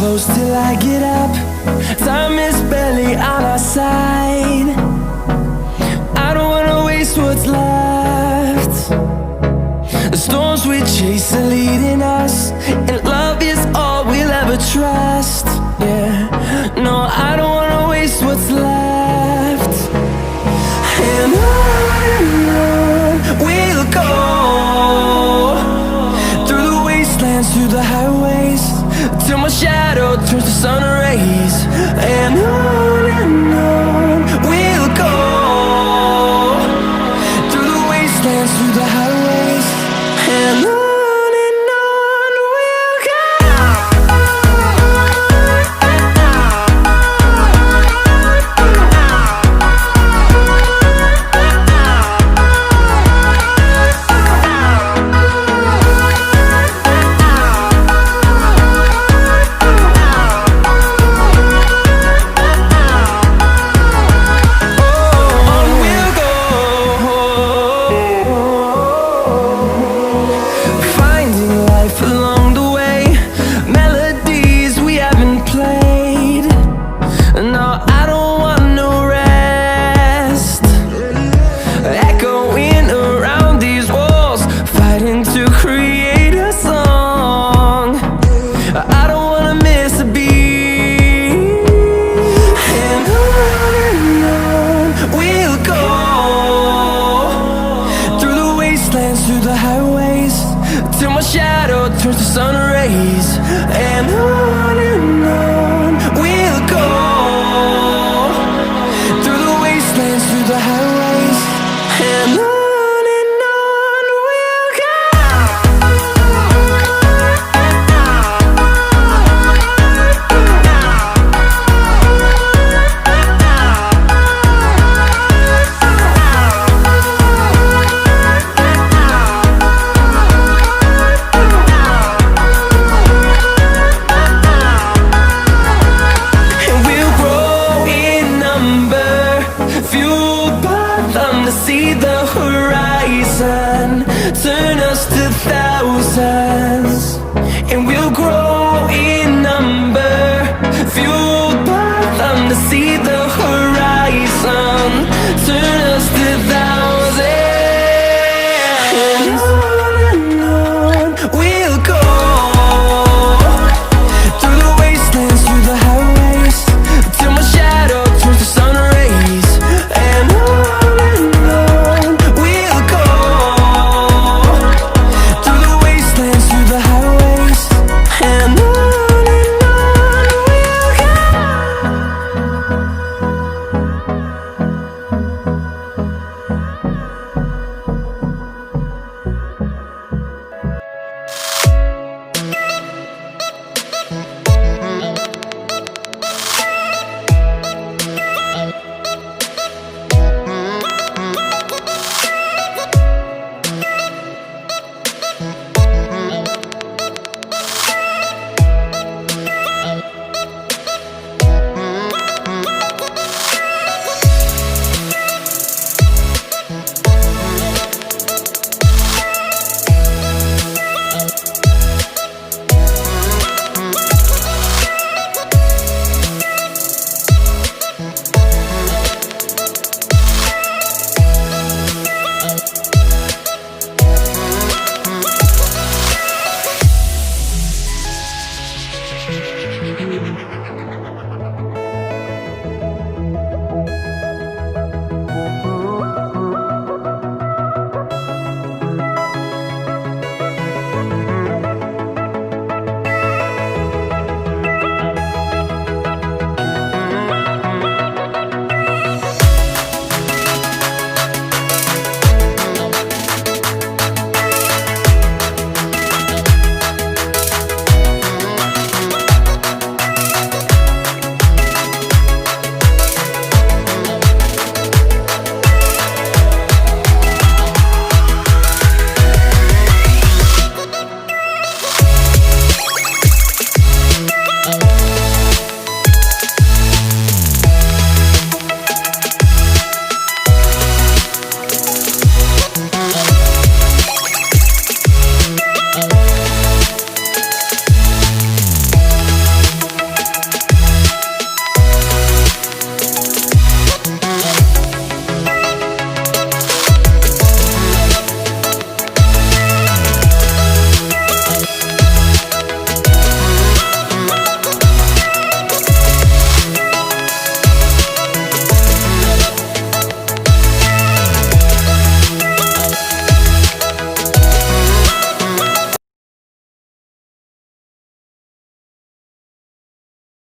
Close till I get up. Time is barely on our side. I don't wanna waste what's left. The storms we chase are leading us, and love is all we'll ever trust. Yeah, no, I don't wanna waste what's left. And on we'll go, through the wastelands, through the highways, till my shadow turns to sun rays. And on we'll go, through the wastelands, through the highways, and on we'll go. Through the highways, till my shadow turns to sun rays. And on